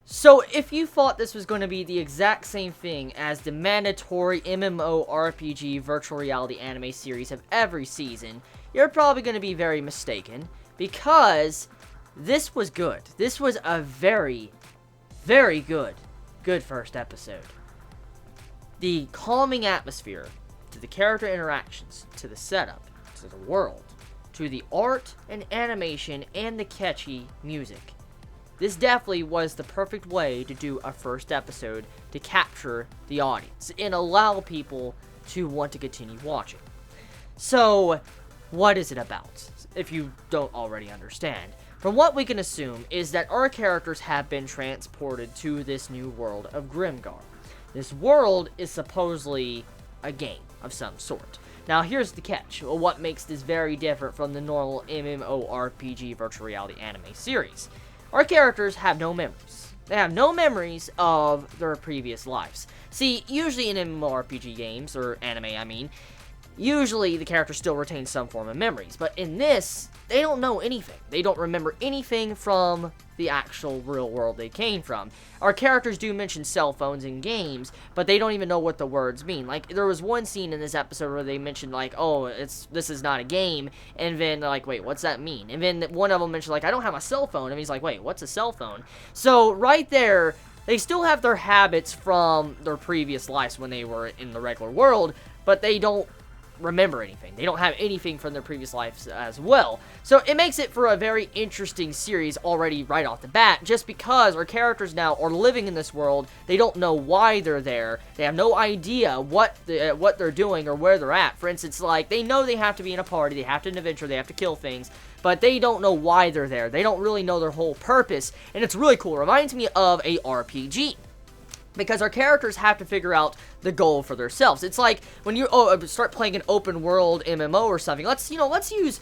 So, if you thought this was going to be the exact same thing as the mandatory MMORPG virtual reality anime series of every season, you're probably going to be very mistaken, because this was good. This was a very, very good first episode. The calming atmosphere, to the character interactions, to the setup, to the world, to the art and animation, and the catchy music. This definitely was the perfect way to do a first episode to capture the audience and allow people to want to continue watching. So, what is it about, if you don't already understand? From what we can assume is that our characters have been transported to this new world of Grimgar. This world is supposedly a game of some sort. Now, here's the catch. What makes this very different from the normal MMORPG virtual reality anime series? Our characters have no memories. They have no memories of their previous lives. See, usually in MMORPG games, or anime I mean, usually the character still retains some form of memories. But in this, they don't know anything. They don't remember anything from the actual real world they came from. Our characters do mention cell phones in games, but they don't even know what the words mean. Like, there was one scene in this episode where they mentioned, like, oh, this is not a game, and then they're like, wait, what's that mean? And then one of them mentioned, like, I don't have a cell phone, and he's like, wait, what's a cell phone? So, right there, they still have their habits from their previous lives when they were in the regular world, but they don't remember anything. They don't have anything from their previous lives as well. So it makes it for a very interesting series already right off the bat, just because our characters now are living in this world. They don't know why they're there. They have no idea what they're doing or where they're at. For instance, like, they know they have to be in a party, they have to adventure, they have to kill things, but they don't know why they're there. They don't really know their whole purpose, and it's really cool. It reminds me of a RPG. Because our characters have to figure out the goal for themselves. It's like when you start playing an open world MMO or something. Let's use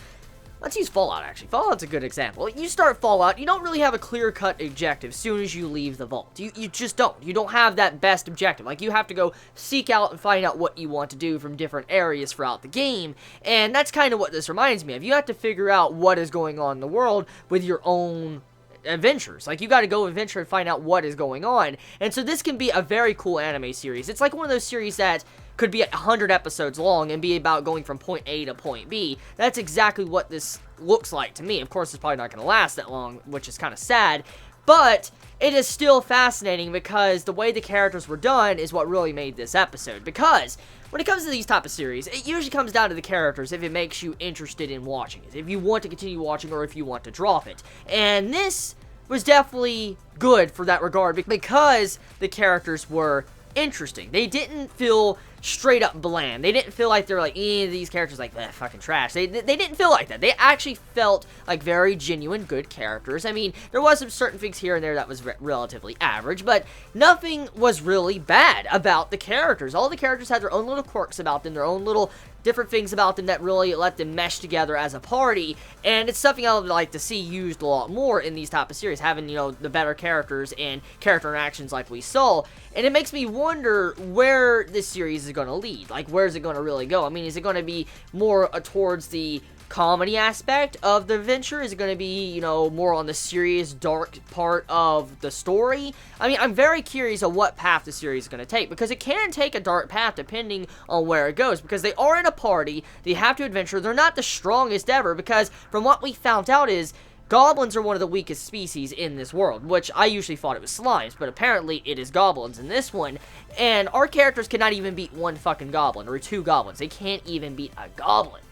Fallout, actually. Fallout's a good example. You start Fallout, you don't really have a clear-cut objective as soon as you leave the vault. You just don't. You don't have that best objective. Like, you have to go seek out and find out what you want to do from different areas throughout the game. And that's kind of what this reminds me of. You have to figure out what is going on in the world with your own adventures. Like, you gotta go adventure and find out what is going on. And so this can be a very cool anime series. It's like one of those series that could be 100 episodes long and be about going from point A to point B. That's exactly what this looks like to me. Of course, it's probably not gonna last that long, which is kind of sad, but it is still fascinating because the way the characters were done is what really made this episode. Because when it comes to these type of series, it usually comes down to the characters if it makes you interested in watching it. If you want to continue watching or if you want to drop it. And this was definitely good for that regard because the characters were interesting. They didn't feel straight up bland. They didn't feel like they're like, these characters like, fucking trash. They didn't feel like that. They actually felt like very genuine, good characters. I mean, there was some certain things here and there that was relatively average, but nothing was really bad about the characters. All the characters had their own little quirks about them, their own little different things about them that really let them mesh together as a party, and it's something I would like to see used a lot more in these type of series, having, you know, the better characters and character interactions like we saw. And it makes me wonder where this series is going to lead. Like, where is it going to really go? I mean, is it going to be more towards the comedy aspect of the adventure? Is it going to be, you know, more on the serious, dark part of the story? I mean, I'm very curious on what path the series is going to take, because it can take a dark path depending on where it goes, because they are in a party, they have to adventure, they're not the strongest ever, because from what we found out is goblins are one of the weakest species in this world, which I usually thought it was slimes, but apparently it is goblins in this one, and our characters cannot even beat one fucking goblin, or two goblins. They can't even beat a goblin.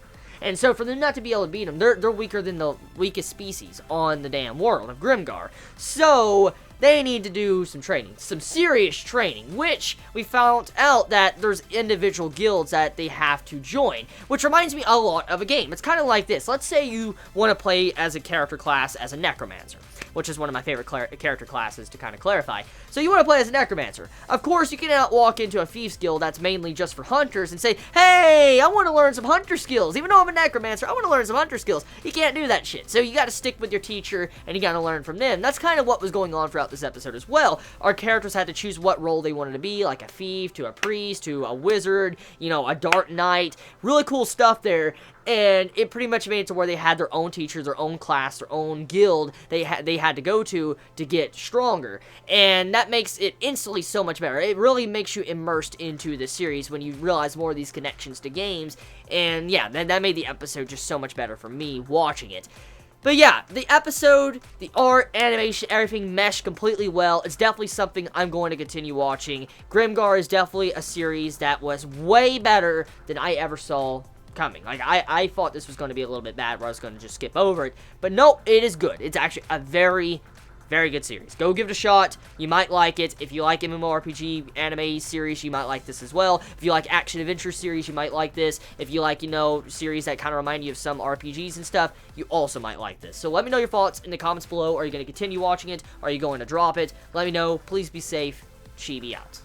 And so for them not to be able to beat them, they're weaker than the weakest species on the damn world of Grimgar. So they need to do some training, some serious training, which we found out that there's individual guilds that they have to join, which reminds me a lot of a game. It's kind of like this. Let's say you want to play as a character class as a necromancer, which is one of my favorite character classes to kind of clarify. So you want to play as a necromancer. Of course, you cannot walk into a thieves guild that's mainly just for hunters and say, hey, I want to learn some hunter skills. Even though I'm a necromancer, I want to learn some hunter skills. You can't do that shit. So you got to stick with your teacher and you got to learn from them. That's kind of what was going on throughout this episode as well. Our characters had to choose what role they wanted to be, like a thief, to a priest, to a wizard, you know, a dark knight. Really cool stuff there. and it pretty much made it to where they had their own teachers, their own class, their own guild they had to go to get stronger, and that makes it instantly so much better. It really makes you immersed into the series when you realize more of these connections to games, and yeah, that made the episode just so much better for me watching it. But yeah, the episode, the art, animation, everything meshed completely well. It's definitely something I'm going to continue watching. Grimgar is definitely a series that was way better than I ever saw coming. Like, I thought this was going to be a little bit bad, where I was going to just skip over it. But no, it is good. It's actually a very, very good series. Go give it a shot. You might like it. If you like MMORPG anime series, you might like this as well. If you like action-adventure series, you might like this. If you like, series that kind of remind you of some RPGs and stuff, you also might like this. So let me know your thoughts in the comments below. Are you going to continue watching it? Are you going to drop it? Let me know. Please be safe. Chibi out.